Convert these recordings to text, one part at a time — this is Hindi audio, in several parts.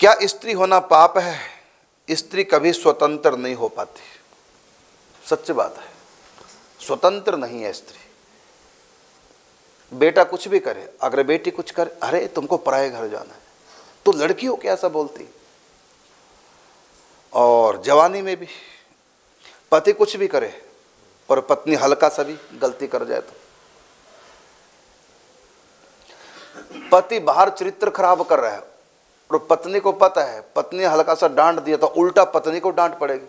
क्या स्त्री होना पाप है? स्त्री कभी स्वतंत्र नहीं हो पाती, सच्ची बात है, स्वतंत्र नहीं है स्त्री। बेटा कुछ भी करे, अगर बेटी कुछ करे, अरे तुमको पराये घर जाना है, तो लड़की हो क्या ऐसा बोलती। और जवानी में भी पति कुछ भी करे और पत्नी हल्का सा भी गलती कर जाए तो पति बाहर चरित्र खराब कर रहा है और पत्नी को पता है, पत्नी हल्का सा डांट दिया तो उल्टा पत्नी को डांट पड़ेगी।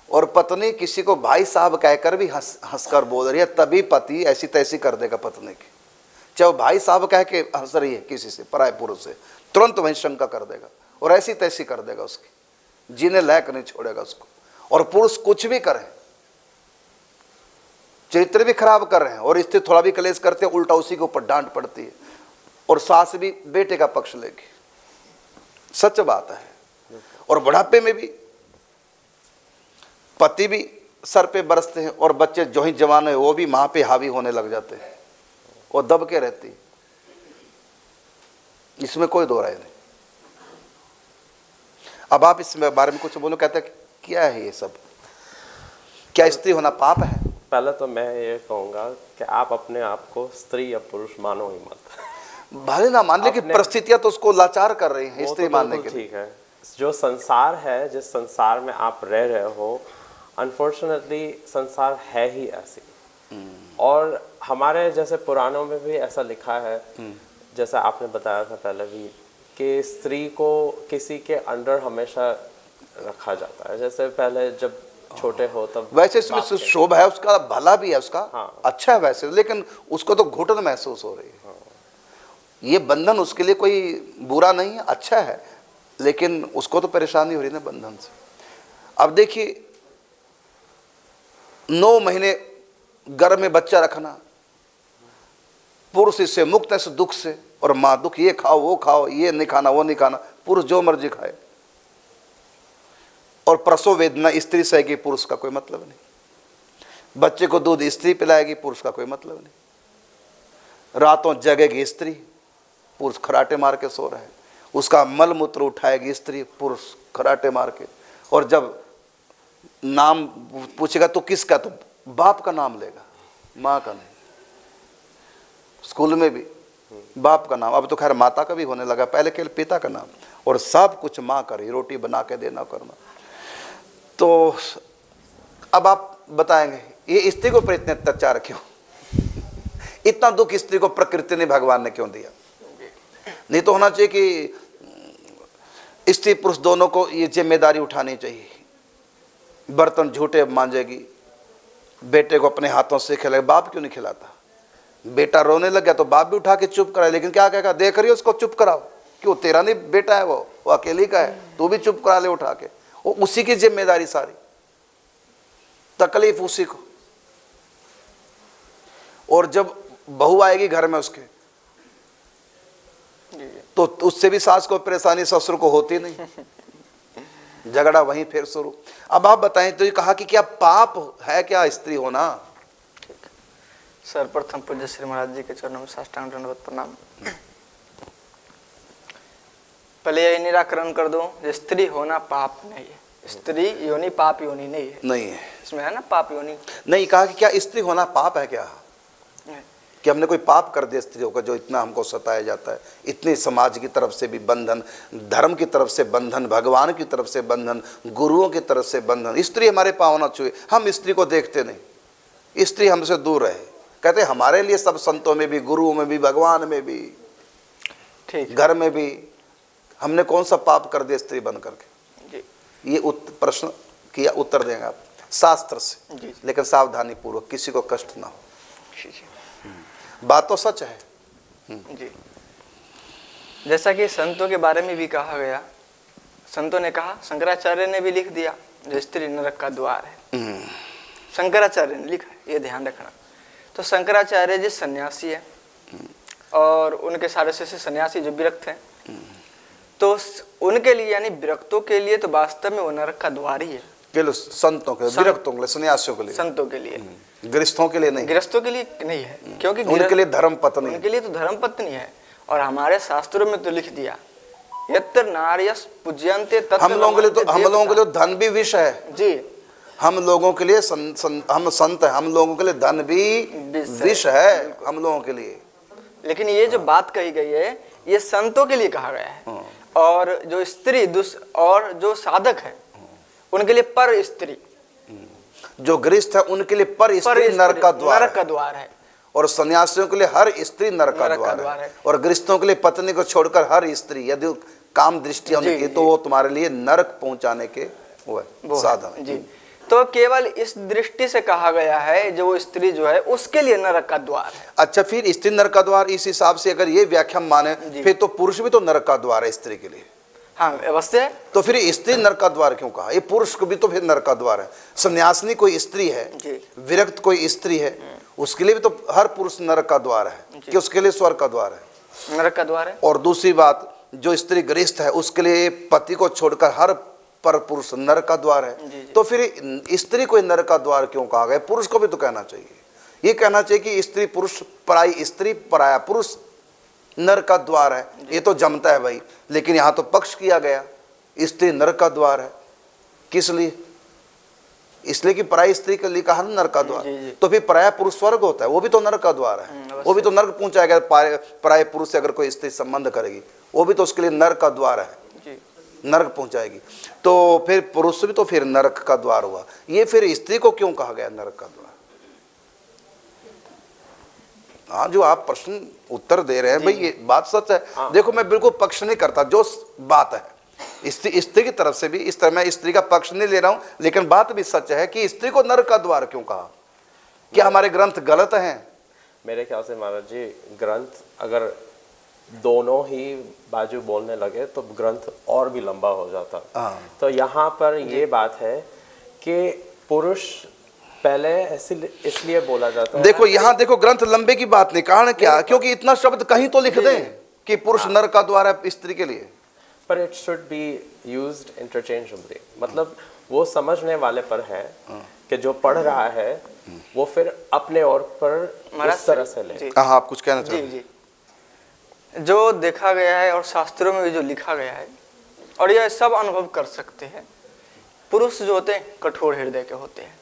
और पत्नी किसी को भाई साहब कहकर भी हंसकर बोल रही है, तभी पति ऐसी तैसी कर देगा पत्नी की। चाहे वो भाई साहब कह के हंस रही है किसी से, पराय पुरुष से, तुरंत वहीं शंका कर देगा और ऐसी तैसी कर देगा, उसकी जीने लायक नहीं छोड़ेगा उसको। और पुरुष कुछ भी करे, चरित्र भी खराब कर रहे हैं और स्त्री थोड़ा भी कलेश करते हैं, उल्टा उसी के ऊपर डांट पड़ती है और सास भी बेटे का पक्ष लेगी। सच बात है। और बुढ़ापे में भी पति भी सर पे बरसते हैं और बच्चे जो ही जवान है वो भी मां पे हावी होने लग जाते हैं और दब के रहती, इसमें कोई दो राय नहीं। अब आप इसमें बारे में कुछ बोलो, कहते हैं क्या है ये सब, क्या स्त्री होना पाप है? पहले तो मैं ये कहूंगा कि आप अपने आप को स्त्री या पुरुष मानो ही मत। भले ना मान, लेकिन परिस्थितियां तो उसको लाचार कर रही हैं स्त्री मानने के लिए। ठीक है, जो संसार है, जिस संसार में आप रह रहे हो, अनफॉर्चुनेटली संसार है ही ऐसी। और हमारे जैसे पुराणों में भी ऐसा लिखा है, जैसे आपने बताया था पहले भी, कि स्त्री को किसी के अंडर हमेशा रखा जाता है। जैसे पहले जब छोटे हो तब, वैसे इसमें शोभा है, उसका भला भी है, उसका हाँ। अच्छा है वैसे, लेकिन उसको तो घुटन महसूस हो रही है। हाँ। ये बंधन उसके लिए कोई बुरा नहीं है, अच्छा है, लेकिन उसको तो परेशानी हो रही है ना बंधन से। अब देखिए 9 महीने गर्भ में बच्चा रखना, पुरुष इससे मुक्त है इस दुख से, और माँ दुख, ये खाओ वो खाओ, ये नहीं खाना वो नहीं खाना, पुरुष जो मर्जी खाए। और प्रसव वेदना स्त्री सहेगी, पुरुष का कोई मतलब नहीं। बच्चे को दूध स्त्री पिलाएगी, पुरुष का कोई मतलब नहीं। रातों जगेगी स्त्री, पुरुष खराटे मार के सो रहा है। उसका मल मूत्र उठाएगी स्त्री, पुरुष खराटे मार के। और जब नाम पूछेगा तो किसका, तो बाप का नाम लेगा, माँ का नहीं। स्कूल में भी बाप का नाम, अब तो खैर माता का भी होने लगा, पहले केवल पिता का नाम। और सब कुछ माँ करी, रोटी बना के देना करना। तो अब आप बताएंगे ये स्त्री को पर इतने अत्याचार क्यों? इतना दुख स्त्री को प्रकृति ने, भगवान ने क्यों दिया? नहीं तो होना चाहिए कि स्त्री पुरुष दोनों को ये जिम्मेदारी उठानी चाहिए। बर्तन झूठे मांजेगी, बेटे को अपने हाथों से खिलाएगा, बाप क्यों नहीं खिलाता? बेटा रोने लग गया तो बाप भी उठा के चुप कराए, लेकिन क्या कहेगा, देख रही हो उसको, चुप कराओ। क्यों, तेरा नहीं बेटा है, वो अकेली का है, तू भी चुप करा ले उठा के। वो उसी की जिम्मेदारी सारी, तकलीफ उसी को। और जब बहू आएगी घर में उसके, तो उससे भी सास को परेशानी, ससुर को होती नहीं, झगड़ा वहीं फिर शुरू। अब आप बताएं, तो ये कहा कि क्या पाप है क्या स्त्री होना? सर्वप्रथम पूज्य श्री महाराज जी के चरणों में साष्टांग दंडवत प्रणाम। पहले यही निराकरण कर दो, स्त्री होना पाप नहीं है। स्त्री योनि पाप योनि नहीं है, नहीं है इसमें, है ना, पाप योनि नहीं। कहा कि क्या स्त्री होना पाप है क्या? कि हमने कोई पाप कर दिया स्त्रियों का, जो इतना हमको सताया जाता है, इतने समाज की तरफ से भी बंधन, धर्म की तरफ से बंधन, भगवान की तरफ से बंधन, गुरुओं की तरफ से बंधन। स्त्री हमारे पाँव न छुए, हम स्त्री को देखते नहीं, स्त्री हमसे दूर रहे। कहते हमारे लिए सब संतों में भी, गुरुओं में भी, भगवान में भी, ठीक, घर में भी हमने कौन सा पाप कर दिया स्त्री बन करके? ये प्रश्न किया, उत्तर देंगे आप शास्त्र से, लेकिन सावधानी पूर्वक, किसी को कष्ट ना हो। बात तो सच है जी। जैसा कि संतों के बारे में भी कहा गया, संतों ने कहा, शंकराचार्य ने भी लिख दिया, जो स्त्री नरक का द्वार है, शंकराचार्य ने लिखा, ये ध्यान रखना। तो शंकराचार्य जी सन्यासी है और उनके सारे से सन्यासी जो विरक्त हैं, तो उनके लिए, यानी विरक्तों के लिए तो वास्तव में वो नरक का द्वार ही है। संतों के, विरक्तों के लिए, सन्यासियों के लिए, संतों के लिए, गृहस्थों के लिए नहीं, गृहस्थों के लिए नहीं है, क्योंकि उनके लिए धर्म पत्नी, उनके लिए तो धर्म पत्नी है। और हमारे शास्त्रों में तो लिख दिया, यत्र नार्यस पूज्यन्ते तत्र हम लोगों के लिए तो रमन्ते हम लोगों के लिए देवता। धन भी विष है जी, हम लोगों के लिए हम संत हैं, हम लोगों के लिए धन भी विष है हम लोगों के लिए। लेकिन ये जो बात कही गई है ये संतों के लिए कहा गया है, और जो स्त्री और जो साधक है उनके लिए पर स्त्री, जो गृहस्थ है उनके लिए पर स्त्री नरक का द्वार है, और सन्यासियों के लिए हर स्त्री नरक का द्वार है, और गृहस्थों के लिए पत्नी को छोड़कर हर स्त्री, यदि काम दृष्टि उनकी तो वो तुम्हारे लिए नरक पहुंचाने के वो है साधन है। जी, तो केवल इस दृष्टि से कहा गया है जो वो स्त्री जो है उसके लिए नरक का द्वार है। अच्छा, फिर स्त्री नरक का द्वार, इस हिसाब से अगर ये व्याख्या माने फिर तो पुरुष भी तो नरक का द्वार है स्त्री के लिए। हाँ, अवश्य। तो फिर स्त्री नरक का द्वार क्यों कहा? ये पुरुष को भी तो फिर नरक का द्वार है। सन्यासिनी कोई स्त्री है, विरक्त कोई स्त्री है, उसके लिए भी तो हर पुरुष नरक का द्वार है कि उसके लिए स्वर्ग का द्वार है, नरक का द्वार है। और दूसरी बात, जो स्त्री गृहस्थ है उसके लिए पति को छोड़कर हर पर पुरुष नरक का द्वार है। तो फिर स्त्री को नरक का द्वार क्यों कहा गया? पुरुष को भी तो कहना चाहिए, ये कहना चाहिए कि स्त्री पुरुष, पराई स्त्री पराया पुरुष नरक का द्वार है, ये तो जमता है भाई। लेकिन यहाँ तो पक्ष किया गया स्त्री नरक का द्वार है। किस लिए? इसलिए कि पराई स्त्री के लिए कहा नरक का द्वार। तो फिर पराया पुरुष स्वर्ग होता है, वो भी तो नरक का द्वार है, वो भी तो नरक पहुंचाएगा। पराये पुरुष से अगर कोई स्त्री संबंध करेगी वो भी तो उसके लिए नरक का द्वार है, नरक पहुंचाएगी। तो फिर पुरुष भी तो फिर नरक का द्वार हुआ। ये फिर स्त्री को क्यों कहा गया नरक का द्वार? हाँ, जो आप प्रश्न उत्तर दे रहे हैं भाई ये बात सच है। देखो, मैं बिल्कुल पक्ष नहीं करता, जो बात है स्त्री की तरफ से भी इस तरह, मैं स्त्री का पक्ष नहीं ले रहा हूं, लेकिन बात भी सच है कि स्त्री को नरक का द्वार क्यों कहा? क्या हमारे ग्रंथ गलत हैं? मेरे ख्याल से महाराज जी, ग्रंथ अगर दोनों ही बाजू बोलने लगे तो ग्रंथ और भी लंबा हो जाता। तो यहाँ पर ये बात है कि पुरुष पहले इसलिए बोला जाता है। देखो यहाँ देखो, ग्रंथ लंबे की बात नहीं, कारण क्या? क्योंकि इतना शब्द कहीं तो लिख दें कि पुरुष नरक का द्वार है स्त्री के लिए। पर it should be used interchangeably, मतलब वो समझने वाले पर है कि जो पढ़ रहा है वो फिर अपने और पर इस तरह से ले। हाँ, आप कुछ कहना चाहते हैं? जी, जो देखा गया है और शास्त्रों में भी जो लिखा गया है, और यह सब अनुभव कर सकते हैं। पुरुष जो होते हैं कठोर हृदय के होते हैं,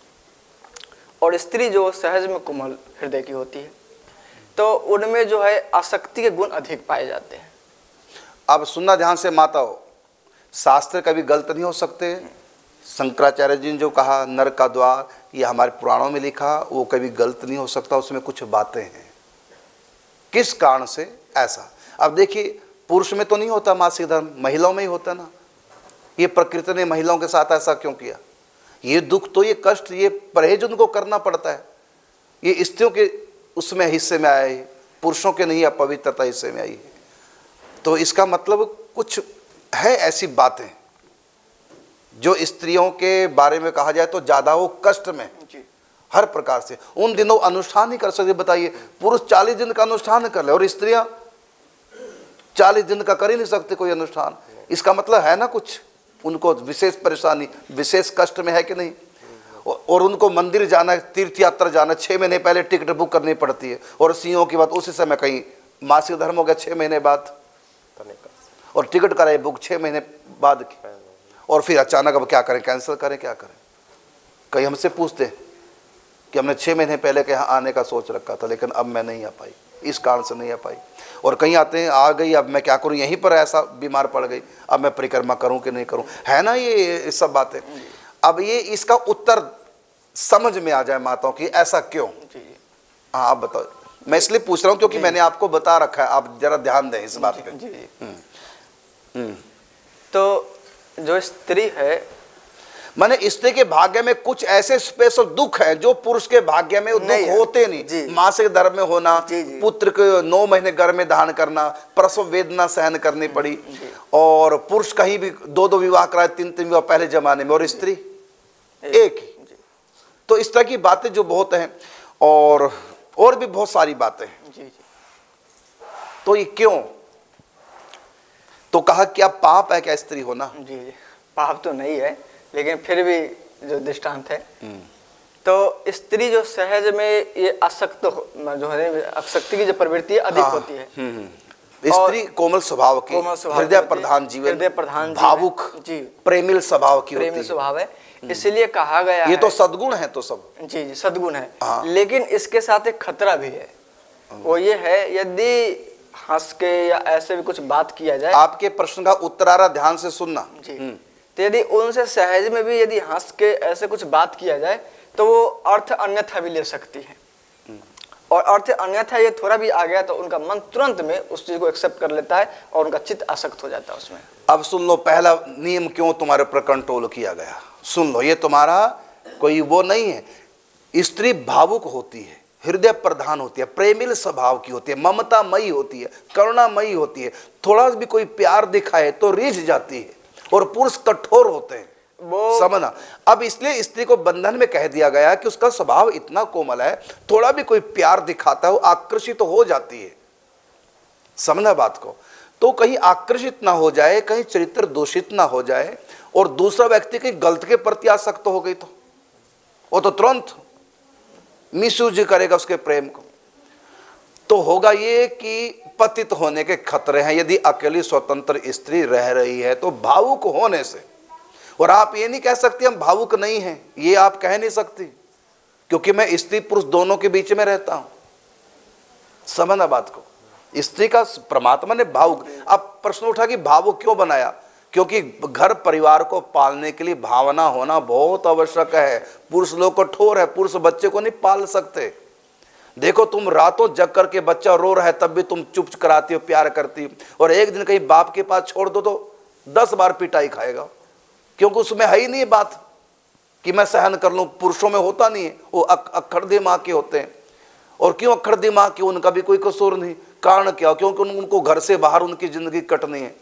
और स्त्री जो सहज में कोमल हृदय की होती है, तो उनमें जो है आसक्ति के गुण अधिक पाए जाते हैं। अब सुनना ध्यान से माताओं, शास्त्र कभी गलत नहीं हो सकते। शंकराचार्य जी ने जो कहा नरक का द्वार, ये हमारे पुराणों में लिखा, वो कभी गलत नहीं हो सकता, उसमें कुछ बातें हैं। किस कारण से ऐसा? अब देखिए, पुरुष में तो नहीं होता मासिक धर्म, महिलाओं में ही होता ना। ये प्रकृति ने महिलाओं के साथ ऐसा क्यों किया? ये दुख तो, ये कष्ट, ये परहेज उनको करना पड़ता है। ये स्त्रियों के उसमें हिस्से में आया है, पुरुषों के नहीं अपवित्रता हिस्से में आई है। तो इसका मतलब कुछ है ऐसी बातें जो स्त्रियों के बारे में कहा जाए तो ज्यादा वो कष्ट में हर प्रकार से उन दिनों अनुष्ठान नहीं कर सकते। बताइए, पुरुष 40 दिन का अनुष्ठान कर ले और स्त्रियां 40 दिन का कर ही नहीं सकते कोई अनुष्ठान। इसका मतलब है ना कुछ उनको विशेष परेशानी, विशेष कष्ट में है कि नहीं? और उनको मंदिर जाना, तीर्थ यात्रा जाना, 6 महीने पहले टिकट बुक करनी पड़ती है, और सीओ की बात उसी समय कहीं मासिक धर्म हो गया 6 महीने बाद, और टिकट कराए बुक 6 महीने बाद की, और फिर अचानक अब क्या करें, कैंसिल करें, क्या करें? कहीं हमसे पूछते कि हमने 6 महीने पहले के यहाँ आने का सोच रखा था, लेकिन अब मैं नहीं आ पाई, इस कारण से नहीं आ पाई। और कहीं आते हैं, आ गई, अब मैं क्या करूं, यहीं पर ऐसा बीमार पड़ गई, अब मैं परिक्रमा करूं कि नहीं करूं, है ना ये सब बातें। अब ये इसका उत्तर समझ में आ जाए माताओं की, ऐसा क्यों? हाँ, आप बताओ। मैं इसलिए पूछ रहा हूं क्योंकि मैंने आपको बता रखा है, आप जरा ध्यान दें इस बात पे। तो जो स्त्री है, माने स्त्री के भाग्य में कुछ ऐसे स्पेशल दुख है जो पुरुष के भाग्य में दुख होते नहीं। मासिक धर्म में होना, पुत्र को 9 महीने गर्भ में धारण करना, प्रसव वेदना सहन करनी पड़ी, और पुरुष कहीं भी 2-2 विवाह कराए, 3-3 विवाह पहले जमाने में, और स्त्री एक ही। तो इस तरह की बातें जो बहुत हैं, और भी बहुत सारी बातें हैं। तो ये क्यों? तो कहा क्या पाप है क्या स्त्री होना? जी, पाप तो नहीं है, लेकिन फिर भी जो दृष्टांत है, तो स्त्री जो सहज में ये आसक्त जो है, आसक्ति की जो प्रवृत्ति अधिक होती है, स्त्री कोमल स्वभाव की, हृदय प्रधान जीवन, हृदय प्रधान, भावुक जी, प्रेमिल स्वभाव की, प्रेमिल स्वभाव है। इसलिए कहा गया ये तो सद्गुण है, तो सब जी जी सद्गुण है। हाँ। लेकिन इसके साथ एक खतरा भी है, वो ये है यदि हंस के या ऐसे भी कुछ बात किया जाए। आपके प्रश्न का उत्तर आ रहा, ध्यान से सुनना जी। तो यदि उनसे सहज में भी यदि हंस के ऐसे कुछ बात किया जाए तो वो अर्थ अन्यथा भी ले सकती है, और अर्थ अन्यथा ये थोड़ा भी आ गया तो उनका मन तुरंत में उस चीज को एक्सेप्ट कर लेता है और उनका चित्त आसक्त हो जाता है उसमें। अब सुन लो, पहला नियम क्यों तुम्हारे पर कंट्रोल किया गया, सुन लो। ये तुम्हारा कोई वो नहीं है। स्त्री भावुक होती है, हृदय प्रधान होती है, प्रेमिल स्वभाव की होती है, ममतामयी होती है, करुणामयी होती है। थोड़ा भी कोई प्यार दिखाए तो रीझ जाती है, और पुरुष कठोर होते हैं, वो समझना। अब इसलिए स्त्री को बंधन में कह दिया गया कि उसका स्वभाव इतना कोमल है, थोड़ा भी कोई प्यार दिखाता है वो आकर्षित तो हो जाती है, समझना बात को। तो कहीं आकर्षित ना हो जाए, कहीं चरित्र दूषित ना हो जाए, और दूसरा व्यक्ति कहीं गलत के प्रति आसक्त हो गई तो वो तो तुरंत मिसयूज करेगा उसके प्रेम को। तो होगा ये कि पतित होने के खतरे हैं यदि अकेली स्वतंत्र स्त्री रह रही है तो, भावुक होने से। और आप ये नहीं कह सकते हम भावुक नहीं हैं, ये आप कह नहीं सकती, क्योंकि मैं स्त्री पुरुष दोनों के बीच में रहता हूं, समझना बात को। स्त्री का परमात्मा ने भावुक, अब प्रश्न उठा कि भावुक क्यों बनाया, क्योंकि घर परिवार को पालने के लिए भावना होना बहुत आवश्यक है। पुरुष लोग कठोर है, पुरुष बच्चे को नहीं पाल सकते। देखो तुम रातों जग करके बच्चा रो रहा है तब भी तुम चुप कराती हो, प्यार करती हो, और एक दिन कहीं बाप के पास छोड़ दो तो 10 बार पिटाई खाएगा, क्योंकि उसमें है ही नहीं बात कि मैं सहन कर लूं। पुरुषों में होता नहीं है, वो अक्खड़ दिमाग के होते हैं। और क्यों अक्खड़ दिमाग के, उनका भी कोई कसूर नहीं। कारण क्या, क्योंकि उनको घर से बाहर उनकी जिंदगी कटनी है,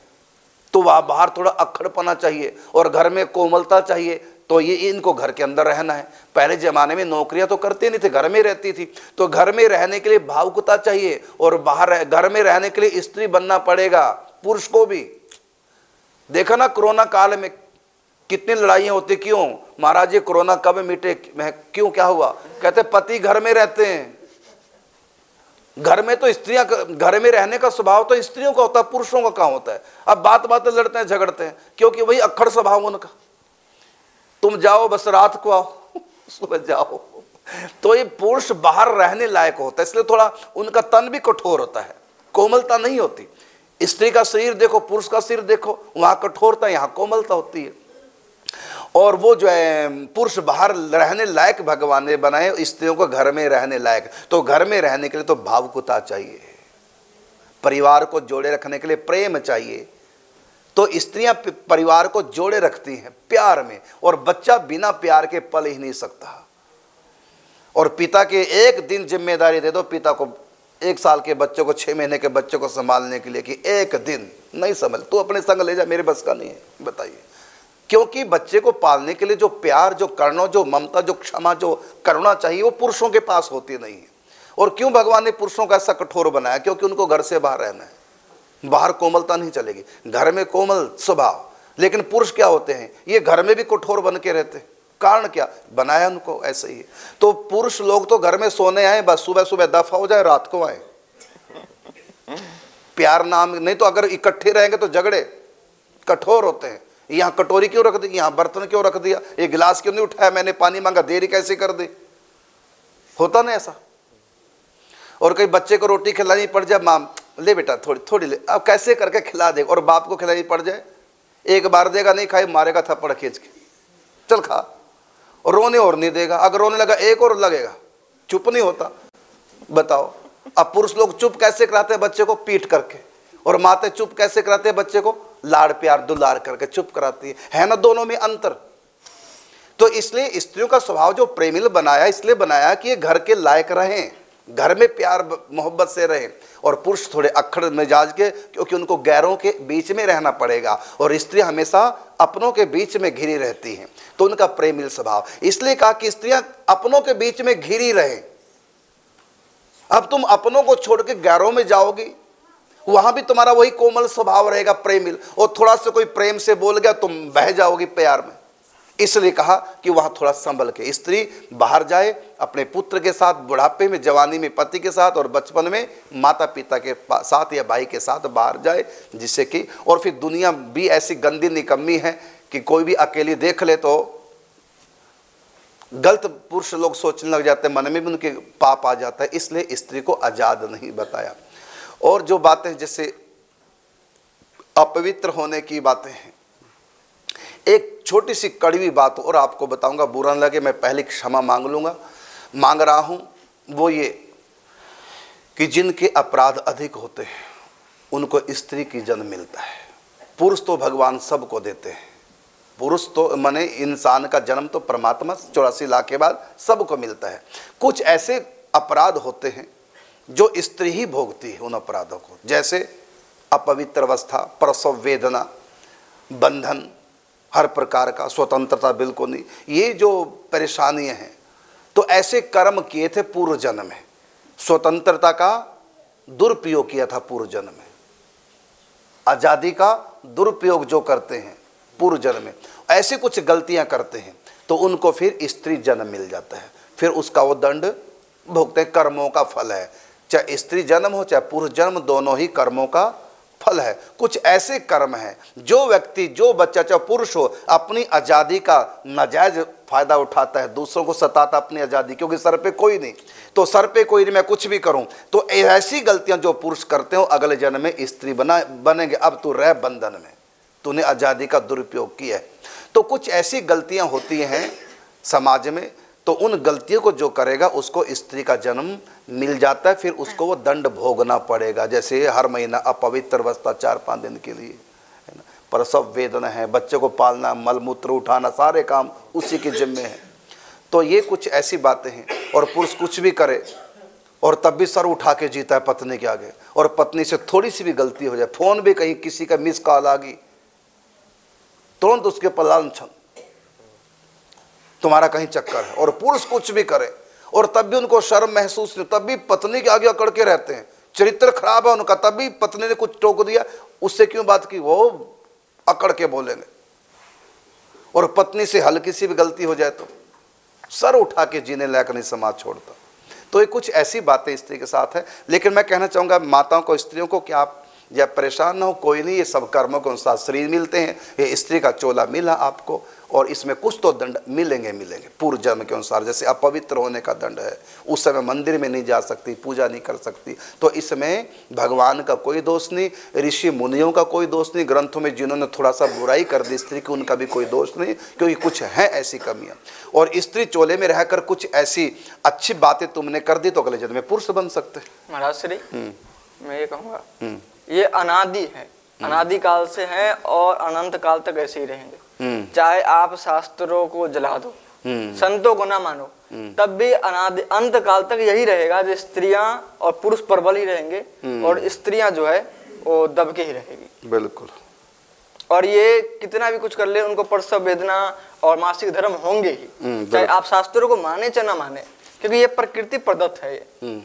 तो वहां बाहर थोड़ा अक्खड़पना चाहिए और घर में कोमलता चाहिए। तो ये इनको घर के अंदर रहना है। पहले जमाने में नौकरियां तो करते नहीं थे, घर में रहती थी, तो घर में रहने के लिए भावुकता चाहिए, और बाहर घर में रहने के लिए स्त्री बनना पड़ेगा पुरुष को भी। देखा ना कोरोना काल में कितनी लड़ाइयां होती, क्यों महाराज ये कोरोना कब मिटे, क्यों क्या हुआ, कहते पति घर में रहते हैं। घर में तो स्त्रियां, घर में रहने का स्वभाव तो स्त्रियों का होता है, पुरुषों का कहां होता है। अब बात बात लड़ते हैं झगड़ते हैं, क्योंकि वही अक्खड़ स्वभाव उनका। तुम जाओ बस रात को आओ, सुबह जाओ। तो ये पुरुष बाहर रहने लायक होता है, इसलिए थोड़ा उनका तन भी कठोर होता है, कोमलता नहीं होती। स्त्री का शरीर देखो, पुरुष का शरीर देखो, वहां कठोरता, यहाँ कोमलता होती है। और वो जो है पुरुष बाहर रहने लायक भगवान ने बनाए, स्त्रियों को घर में रहने लायक। तो घर में रहने के लिए तो भावुकता चाहिए, परिवार को जोड़े रखने के लिए प्रेम चाहिए। तो स्त्रियां परिवार को जोड़े रखती हैं प्यार में, और बच्चा बिना प्यार के पल ही नहीं सकता। और पिता के एक दिन जिम्मेदारी दे दो पिता को, 1 साल के बच्चों को, 6 महीने के बच्चों को संभालने के लिए, कि एक दिन नहीं संभल, तू अपने संग ले जा, मेरे बस का नहीं है। बताइए, क्योंकि बच्चे को पालने के लिए जो प्यार, जो करुणा, जो ममता, जो क्षमा, जो करुणा चाहिए, वो पुरुषों के पास होती नहीं है। और क्यों भगवान ने पुरुषों को ऐसा कठोर बनाया, क्योंकि उनको घर से बाहर रहना है, बाहर कोमलता नहीं चलेगी। घर में कोमल स्वभाव, लेकिन पुरुष क्या होते हैं, ये घर में भी कठोर बन के रहते। कारण क्या, बनाया उनको ऐसे ही। तो पुरुष लोग तो घर में सोने आए, बस सुबह सुबह दफा हो जाए, रात को आए। प्यार नाम नहीं, तो अगर इकट्ठे रहेंगे तो झगड़े, कठोर होते हैं। यहाँ कटोरी क्यों रख दी, यहाँ बर्तन क्यों रख दिया, ये गिलास क्यों नहीं उठाया, मैंने पानी मांगा, देरी कैसे कर दी, होता ना ऐसा। और कई बच्चे को रोटी खिलानी पड़ जाए, माम ले बेटा थोड़ी थोड़ी ले, अब कैसे करके खिला दे। और बाप को खिलानी पड़ जाए, एक बार देगा, नहीं खाए मारेगा थप्पड़ खींच के, चल खा, और रोने और नहीं देगा। अगर रोने लगा एक और लगेगा, चुप नहीं होता। बताओ, अब पुरुष लोग चुप कैसे कराते हैं बच्चे को, पीट करके, और माते चुप कैसे कराते हैं बच्चे को, लाड़ प्यार दुलार करके चुप कराती है ना, दोनों में अंतर। तो इसलिए स्त्रियों का स्वभाव जो प्रेमिल बनाया, इसलिए बनाया कि ये घर के लायक रहें, घर में प्यार मोहब्बत से रहें। और पुरुष थोड़े अक्खड़ मिजाज के, क्योंकि उनको गैरों के बीच में रहना पड़ेगा, और स्त्री हमेशा अपनों के बीच में घिरी रहती हैं, तो उनका प्रेमिल स्वभाव। इसलिए कहा कि स्त्रियां अपनों के बीच में घिरी रहें। अब तुम अपनों को छोड़ के गैरों में जाओगी, वहां भी तुम्हारा वही कोमल स्वभाव रहेगा, प्रेमिल। और थोड़ा सा कोई प्रेम से बोल गया, तुम बह जाओगी प्यार में, इसलिए कहा कि वहां थोड़ा संभल के स्त्री बाहर जाए, अपने पुत्र के साथ, बुढ़ापे में, जवानी में पति के साथ, और बचपन में माता पिता के साथ या भाई के साथ बाहर जाए, जिससे कि, और फिर दुनिया भी ऐसी गंदी निकम्मी है कि कोई भी अकेली देख ले तो गलत पुरुष लोग सोचने लग जाते हैं, मन में भी उनके पाप आ जाता है, इसलिए स्त्री को आजाद नहीं बताया। और जो बातें जैसे अपवित्र होने की बातें हैं, एक छोटी सी कड़वी बात और आपको बताऊंगा, बुरा न लगे, मैं पहले क्षमा मांग रहा हूं, वो ये कि जिनके अपराध अधिक होते हैं उनको स्त्री की जन्म मिलता है। पुरुष तो भगवान सबको देते हैं, पुरुष तो माने इंसान का जन्म तो परमात्मा 84 लाख के बाद सबको मिलता है। कुछ ऐसे अपराध होते हैं जो स्त्री ही भोगती है उन अपराधों को, जैसे अपवित्र अवस्था, प्रसव वेदना, बंधन हर प्रकार का, स्वतंत्रता बिल्कुल नहीं, ये जो परेशानियां हैं, तो ऐसे कर्म किए थे पूर्व जन्म में, स्वतंत्रता का दुरुपयोग किया था पूर्व जन्म में, आजादी का दुरुपयोग जो करते हैं पूर्व जन्म में, ऐसे कुछ गलतियां करते हैं तो उनको फिर स्त्री जन्म मिल जाता है, फिर उसका वो दंड भोगते हैं, कर्मों का फल है, चाहे स्त्री जन्म हो चाहे पुरुष जन्म, दोनों ही कर्मों का फल है। कुछ ऐसे कर्म हैं जो व्यक्ति, जो बच्चा चाहे पुरुष हो, अपनी आजादी का नाजायज फायदा उठाता है, दूसरों को सताता अपनी आजादी, क्योंकि सर पे कोई नहीं, तो सर पे कोई नहीं, मैं कुछ भी करूं, तो ऐसी गलतियां जो पुरुष करते हो अगले जन्म में स्त्री बनेंगे, अब तू रह बंधन में, तूने आजादी का दुरुपयोग किया है। तो कुछ ऐसी गलतियां होती हैं समाज में, तो उन गलतियों को जो करेगा उसको स्त्री का जन्म मिल जाता है, फिर उसको वो दंड भोगना पड़ेगा। जैसे हर महीना अपवित्र अवस्था 4-5 दिन के लिए, है ना, प्रसव वेदना है, बच्चे को पालना, मलमूत्र उठाना, सारे काम उसी के जिम्मे हैं। तो ये कुछ ऐसी बातें हैं। और पुरुष कुछ भी करे और तब भी सर उठा के जीता है पत्नी के आगे, और पत्नी से थोड़ी सी भी गलती हो जाए, फोन भी कहीं किसी का मिस कॉल आ गई, तुरंत उसके पर लांछन, तुम्हारा कहीं चक्कर है। और पुरुष कुछ भी करे और तब भी उनको शर्म महसूस नहीं, तब भी पत्नी के आगे अकड़ के रहते हैं, चरित्र खराब है उनका, तब भी पत्नी ने कुछ टोक दिया, उससे क्यों बात की, वो अकड़ के बोलेंगे। और पत्नी से हल्की सी भी गलती हो जाए तो सर उठा के जीने लायक नहीं समाज छोड़ता। तो ये कुछ ऐसी बातें स्त्री के साथ है। लेकिन मैं कहना चाहूंगा माताओं को, स्त्रियों को, कि आप या परेशान ना हो, कोई नहीं, ये सब कर्मों के अनुसार शरीर मिलते हैं, ये स्त्री का चोला मिला आपको, और इसमें कुछ तो दंड मिलेंगे पूर्व जन्म के अनुसार। जैसे अपवित्र होने का दंड है, उस समय मंदिर में नहीं जा सकती, पूजा नहीं कर सकती, तो इसमें भगवान का कोई दोष नहीं, ऋषि मुनियों का कोई दोष नहीं, ग्रंथों में जिन्होंने थोड़ा सा बुराई कर दी स्त्री की उनका भी कोई दोष नहीं, क्योंकि कुछ है ऐसी कमियां। और स्त्री चोले में रहकर कुछ ऐसी अच्छी बातें तुमने कर दी तो अगले जन्म में पुरुष बन सकते। महाराज श्री, मैं ये कहूँगा, ये अनादि है, अनादि काल से है और अनंत काल तक ऐसे ही रहेंगे। चाहे आप शास्त्रों को जला दो, संतों को ना मानो, तब भी अनादि अंत काल तक यही रहेगा, जो स्त्रियां और पुरुष प्रबल ही रहेंगे और स्त्रियां जो है वो दबके ही रहेगी। बिल्कुल। और ये कितना भी कुछ कर ले, उनको प्रसव वेदना और मासिक धर्म होंगे ही, चाहे आप शास्त्रों को माने चाहे ना माने, क्योंकि ये प्रकृति प्रदत्त है। ये